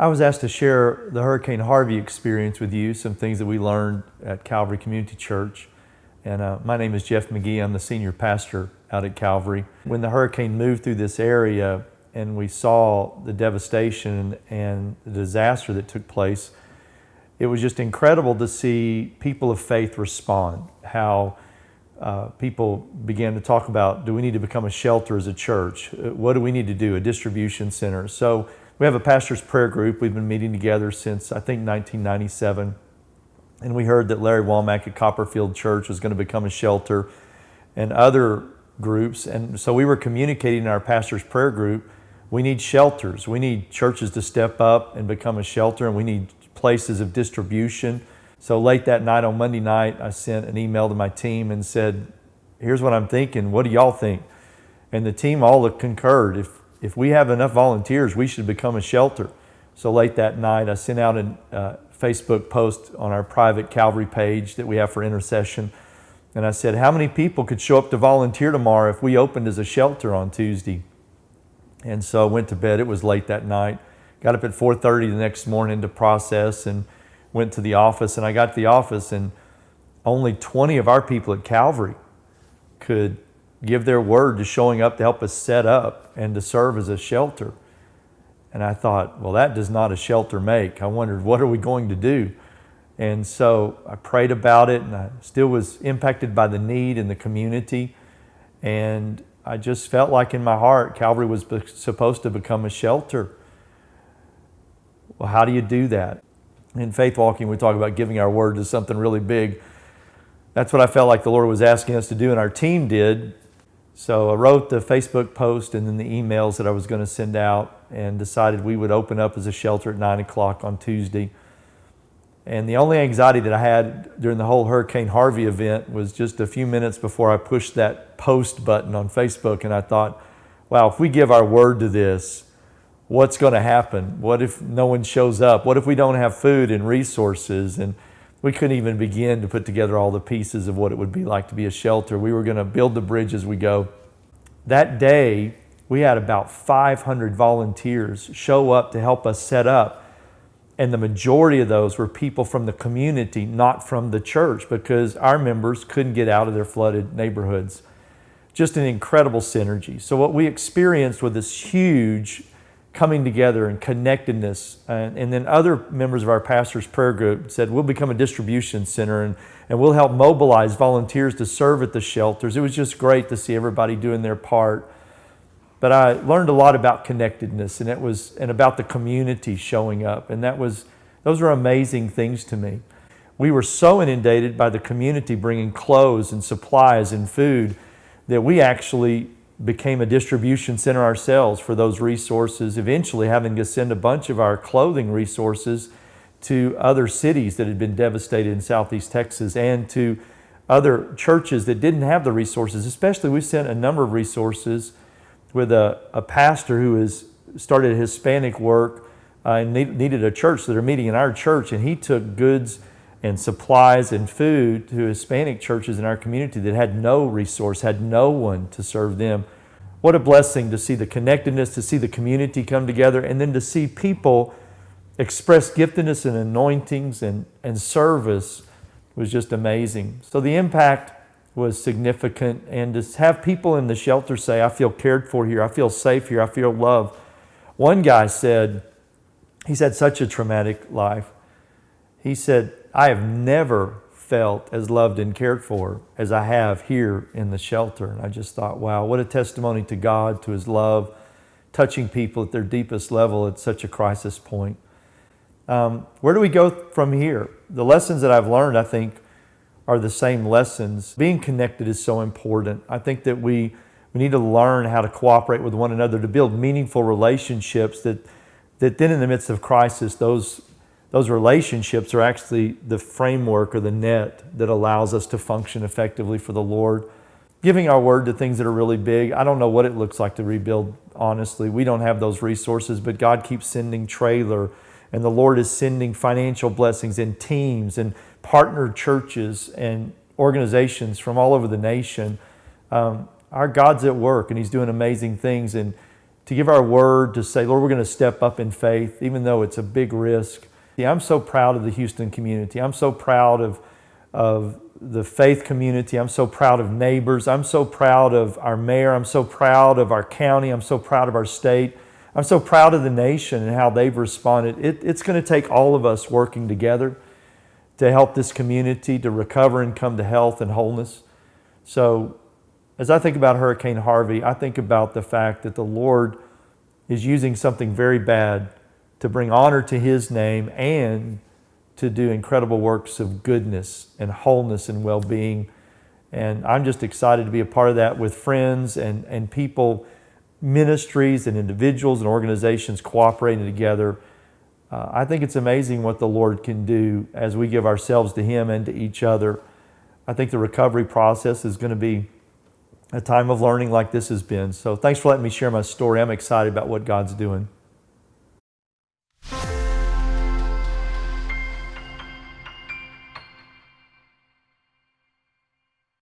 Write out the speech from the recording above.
I was asked to share the Hurricane Harvey experience with you, some things that we learned at Calvary Community Church. And my name is Jeff McGee. I'm the senior pastor out at Calvary. When the hurricane moved through this area and we saw the devastation and the disaster that took place, it was just incredible to see people of faith respond, how people began to talk about, do we need to become a shelter as a church? What do we need to do, a distribution center? So we have a pastor's prayer group. We've been meeting together since, I think, 1997. And we heard that Larry Womack at Copperfield Church was going to become a shelter and other groups. And so we were communicating in our pastor's prayer group, we need shelters. We need churches to step up and become a shelter, and we need places of distribution. So late that night on Monday night, I sent an email to my team and said, here's what I'm thinking. What do y'all think? And the team all concurred. If we have enough volunteers, we should become a shelter. So late that night, I sent out a Facebook post on our private Calvary page that we have for intercession. And I said, how many people could show up to volunteer tomorrow if we opened as a shelter on Tuesday? And so I went to bed. It was late that night. Got up at 4:30 the next morning to process and went to the office. And I got to the office and only 20 of our people at Calvary could give their word to showing up to help us set up and to serve as a shelter. And I thought, well, that does not a shelter make. I wondered, what are we going to do? And so I prayed about it, and I still was impacted by the need in the community. And I just felt like in my heart, Calvary was supposed to become a shelter. Well, how do you do that? In Faith Walking, we talk about giving our word to something really big. That's what I felt like the Lord was asking us to do, and our team did. So I wrote the Facebook post and then the emails that I was going to send out and decided we would open up as a shelter at 9 o'clock on Tuesday. And the only anxiety that I had during the whole Hurricane Harvey event was just a few minutes before I pushed that post button on Facebook, and I thought, wow, if we give our word to this, what's going to happen? What if no one shows up? What if we don't have food and resources? And we couldn't even begin to put together all the pieces of what it would be like to be a shelter. We were going to build the bridge as we go. That day, we had about 500 volunteers show up to help us set up. And the majority of those were people from the community, not from the church, because our members couldn't get out of their flooded neighborhoods. Just an incredible synergy. So what we experienced with this huge coming together and connectedness, and then other members of our pastor's prayer group said, we'll become a distribution center and we'll help mobilize volunteers to serve at the shelters. It was just great to see everybody doing their part. But I learned a lot about connectedness, and about the community showing up, and those were amazing things to me. We were so inundated by the community bringing clothes and supplies and food that we actually became a distribution center ourselves for those resources, eventually having to send a bunch of our clothing resources to other cities that had been devastated in Southeast Texas and to other churches that didn't have the resources. Especially, we sent a number of resources with a pastor who has started Hispanic work and needed a church, so they're meeting in our church, and he took goods and supplies and food to Hispanic churches in our community that had no resource, had no one to serve them. What a blessing to see the connectedness, to see the community come together, and then to see people express giftedness and anointings and service was just amazing. So the impact was significant, and to have people in the shelter say, I feel cared for here, I feel safe here, I feel loved. One guy said, he's had such a traumatic life. He said, I have never felt as loved and cared for as I have here in the shelter. And I just thought, wow, what a testimony to God, to His love, touching people at their deepest level at such a crisis point. Where do we go from here? The lessons that I've learned, I think, are the same lessons. Being connected is so important. I think that we need to learn how to cooperate with one another, to build meaningful relationships that then in the midst of crisis, those relationships are actually the framework or the net that allows us to function effectively for the Lord. Giving our word to things that are really big. I don't know what it looks like to rebuild, honestly. We don't have those resources, but God keeps sending trailer, and the Lord is sending financial blessings and teams and partner churches and organizations from all over the nation. Our God's at work, and He's doing amazing things. And to give our word, to say, Lord, we're going to step up in faith, even though it's a big risk. Yeah, I'm so proud of the Houston community. I'm so proud of the faith community. I'm so proud of neighbors. I'm so proud of our mayor. I'm so proud of our county. I'm so proud of our state. I'm so proud of the nation and how they've responded. It's going to take all of us working together to help this community to recover and come to health and wholeness. So as I think about Hurricane Harvey, I think about the fact that the Lord is using something very bad to bring honor to His name and to do incredible works of goodness and wholeness and well-being. And I'm just excited to be a part of that with friends and people, ministries and individuals and organizations cooperating together. I think it's amazing what the Lord can do as we give ourselves to Him and to each other. I think the recovery process is going to be a time of learning like this has been. So thanks for letting me share my story. I'm excited about what God's doing.